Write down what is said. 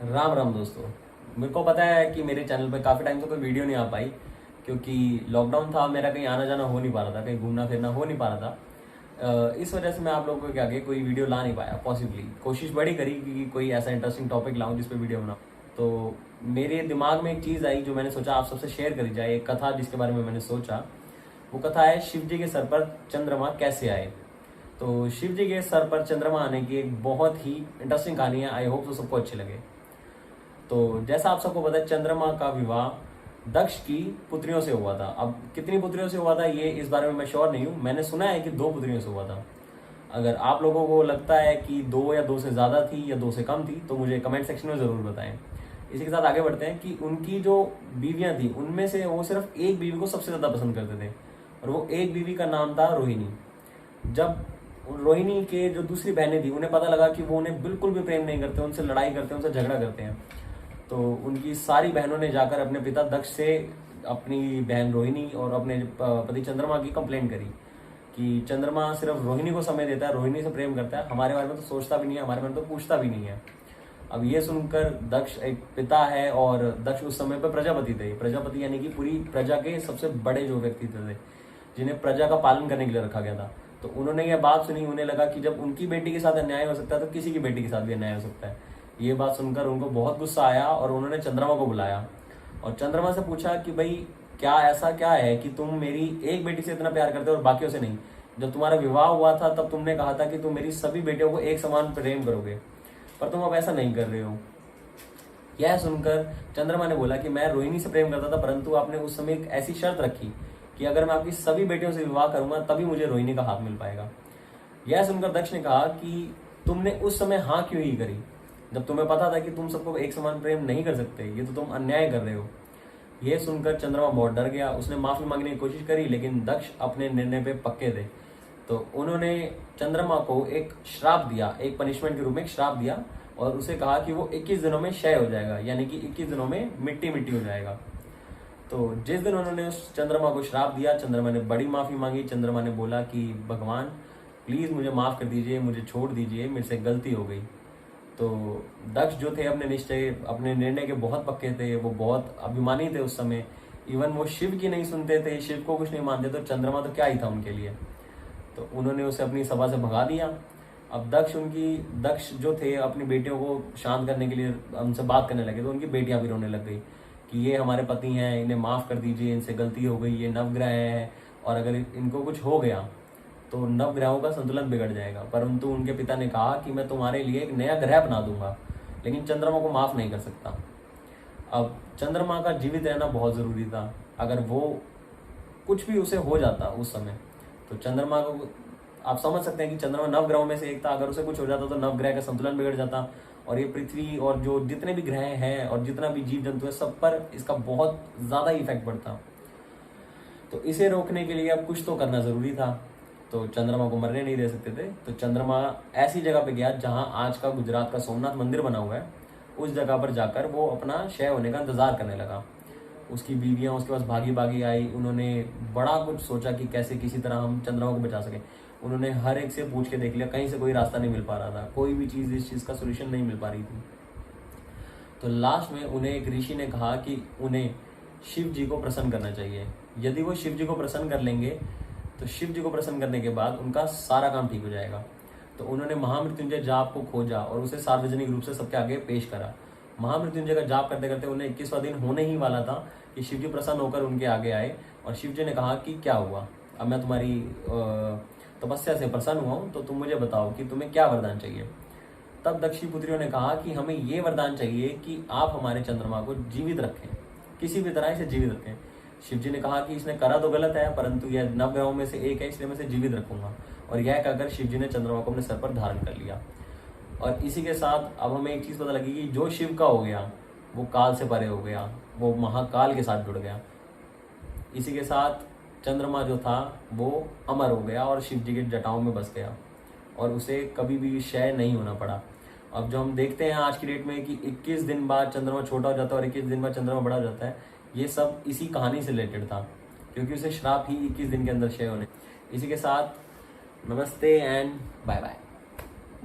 राम राम दोस्तों। मेरे को पता है कि मेरे चैनल पे काफ़ी टाइम से कोई वीडियो नहीं आ पाई, क्योंकि लॉकडाउन था, मेरा कहीं आना जाना हो नहीं पा रहा था, कहीं घूमना फिरना हो नहीं पा रहा था। इस वजह से मैं आप लोगों के आगे कोई वीडियो ला नहीं पाया। पॉसिबली कोशिश बड़ी करी कि कोई ऐसा इंटरेस्टिंग टॉपिक लाऊं जिस पे वीडियो बनाऊं। तो मेरे दिमाग में एक चीज़ आई जो मैंने सोचा आप सबसे शेयर करी जाए। एक कथा जिसके बारे में मैंने सोचा, वो कथा है शिव जी के सर पर चंद्रमा कैसे आए। तो शिव जी के सर पर चंद्रमा आने की एक बहुत ही इंटरेस्टिंग कहानी है। आई होप तो सबको अच्छी लगे। तो जैसा आप सबको पता है, चंद्रमा का विवाह दक्ष की पुत्रियों से हुआ था। अब कितनी पुत्रियों से हुआ था ये इस बारे में मैं श्योर नहीं हूँ। मैंने सुना है कि 2 पुत्रियों से हुआ था। अगर आप लोगों को लगता है कि 2 या 2 से ज़्यादा थी या 2 से कम थी तो मुझे कमेंट सेक्शन में ज़रूर बताएं। इसी के साथ आगे बढ़ते हैं कि उनकी जो बीवियां थी उनमें से वो सिर्फ एक बीवी को सबसे ज़्यादा पसंद करते थे, और वो एक बीवी का नाम था रोहिणी। जब रोहिणी के जो दूसरी बहनें थी उन्हें पता लगा कि वो उन्हें बिल्कुल भी प्रेम नहीं करते, उनसे लड़ाई करते हैं, उनसे झगड़ा करते हैं, तो उनकी सारी बहनों ने जाकर अपने पिता दक्ष से अपनी बहन रोहिणी और अपने पति चंद्रमा की कंप्लेंट करी कि चंद्रमा सिर्फ रोहिणी को समय देता है, रोहिणी से प्रेम करता है, हमारे बारे में तो सोचता भी नहीं है, हमारे बारे में तो पूछता भी नहीं है। अब ये सुनकर दक्ष एक पिता है, और दक्ष उस समय पर प्रजापति थे। प्रजापति यानी कि पूरी प्रजा के सबसे बड़े जो व्यक्तित्व थे, जिन्हें प्रजा का पालन करने के लिए रखा गया था। तो उन्होंने ये बात सुनी, उन्हें लगा कि जब उनकी बेटी के साथ अन्याय हो सकता है तो किसी की बेटी के साथ भी अन्याय हो सकता है। ये बात सुनकर उनको बहुत गुस्सा आया और उन्होंने चंद्रमा को बुलाया और चंद्रमा से पूछा कि भाई क्या ऐसा क्या है कि तुम मेरी एक बेटी से इतना प्यार करते हो और बाकियों से नहीं। जब तुम्हारा विवाह हुआ था तब तुमने कहा था कि तुम मेरी सभी बेटियों को एक समान प्रेम करोगे, पर तुम अब ऐसा नहीं कर रहे हो। यह सुनकर चंद्रमा ने बोला कि मैं रोहिणी से प्रेम करता था, परंतु आपने उस समय एक ऐसी शर्त रखी कि अगर मैं आपकी सभी बेटियों से विवाह करूंगा तभी मुझे रोहिणी का हाथ मिल पाएगा। यह सुनकर दक्ष ने कहा कि तुमने उस समय हाँ क्यों ही करी, जब तुम्हें पता था कि तुम सबको एक समान प्रेम नहीं कर सकते, ये तो तुम अन्याय कर रहे हो। यह सुनकर चंद्रमा बहुत डर गया। उसने माफी मांगने की कोशिश करी, लेकिन दक्ष अपने निर्णय पे पक्के थे। तो उन्होंने चंद्रमा को एक श्राप दिया, एक पनिशमेंट के रूप में एक श्राप दिया, और उसे कहा कि वो 21 दिनों में क्षय हो जाएगा, यानी कि 21 दिनों में मिट्टी मिट्टी हो जाएगा। तो जिस दिन उन्होंने उस चंद्रमा को श्राप दिया, चंद्रमा ने बड़ी माफी मांगी। चंद्रमा ने बोला कि भगवान प्लीज मुझे माफ कर दीजिए, मुझे छोड़ दीजिए, मेरे से गलती हो गई। तो दक्ष जो थे अपने निश्चय, अपने निर्णय के बहुत पक्के थे, वो बहुत अभिमानी थे उस समय। इवन वो शिव की नहीं सुनते थे, शिव को कुछ नहीं मानते, तो चंद्रमा तो क्या ही था उनके लिए। तो उन्होंने उसे अपनी सभा से भगा दिया। अब दक्ष जो थे अपनी बेटियों को शांत करने के लिए उनसे बात करने लगे, तो उनकी बेटियां भी रोने लग गई कि ये हमारे पति हैं, इन्हें माफ कर दीजिए, इनसे गलती हो गई, ये नवग्रह है और अगर इनको कुछ हो गया तो नवग्रहों का संतुलन बिगड़ जाएगा। परंतु उनके पिता ने कहा कि मैं तुम्हारे लिए एक नया ग्रह बना दूंगा, लेकिन चंद्रमा को माफ नहीं कर सकता। अब चंद्रमा का जीवित रहना बहुत जरूरी था। अगर वो कुछ भी उसे हो जाता उस समय, तो चंद्रमा को आप समझ सकते हैं कि चंद्रमा नवग्रहों में से एक था। अगर उसे कुछ हो जाता तो नवग्रह का संतुलन बिगड़ जाता, और ये पृथ्वी और जो जितने भी ग्रह हैं और जितना भी जीव जंतु है सब पर इसका बहुत ज्यादा इफेक्ट पड़ता। तो इसे रोकने के लिए अब कुछ तो करना जरूरी था। तो चंद्रमा को मरने नहीं दे सकते थे। तो चंद्रमा ऐसी जगह पे गया जहां आज का गुजरात का सोमनाथ मंदिर बना हुआ है। उस जगह पर जाकर वो अपना क्षय होने का इंतजार करने लगा। उसकी बीवियां उसके पास भागी भागी आई। उन्होंने बड़ा कुछ सोचा कि कैसे किसी तरह हम चंद्रमा को बचा सके। उन्होंने हर एक से पूछ के देख लिया, कहीं से कोई रास्ता नहीं मिल पा रहा था, कोई भी चीज़ इस चीज़ का सोल्यूशन नहीं मिल पा रही थी। तो लास्ट में उन्हें एक ऋषि ने कहा कि उन्हें शिव जी को प्रसन्न करना चाहिए। यदि वो शिव जी को प्रसन्न कर लेंगे तो शिव जी को प्रसन्न करने के बाद उनका सारा काम ठीक हो जाएगा। तो उन्होंने महामृत्युंजय जाप को खोजा और उसे सार्वजनिक रूप से सबके आगे पेश करा। महामृत्युंजय का जाप करते करते उन्हें 21वां दिन होने ही वाला था कि शिव जी प्रसन्न होकर उनके आगे आए, और शिव जी ने कहा कि क्या हुआ, अब मैं तुम्हारी तपस्या से प्रसन्न हुआ हूं, तो तुम मुझे बताओ कि तुम्हें क्या वरदान चाहिए। तब दक्षी पुत्रियों ने कहा कि हमें ये वरदान चाहिए कि आप हमारे चंद्रमा को जीवित रखें, किसी भी तरह इसे जीवित रखें। शिव जी ने कहा कि इसने करा तो गलत है, परंतु यह नवग्रहों में से एक है, इसलिए मैं इसे जीवित रखूंगा। और यह कहकर शिव जी ने चंद्रमा को अपने सर पर धारण कर लिया। और इसी के साथ अब हमें एक चीज पता लगी कि जो शिव का हो गया वो काल से परे हो गया, वो महाकाल के साथ जुड़ गया। इसी के साथ चंद्रमा जो था वो अमर हो गया और शिव जी के जटाओं में बस गया, और उसे कभी भी क्षय नहीं होना पड़ा। अब जो हम देखते हैं आज की डेट में कि 21 दिन बाद चंद्रमा छोटा हो जाता है और 21 दिन बाद चंद्रमा बड़ा हो जाता है, ये सब इसी कहानी से रिलेटेड था, क्योंकि उसे श्राप ही 21 दिन के अंदर क्षय होने। इसी के साथ नमस्ते एंड बाय बाय।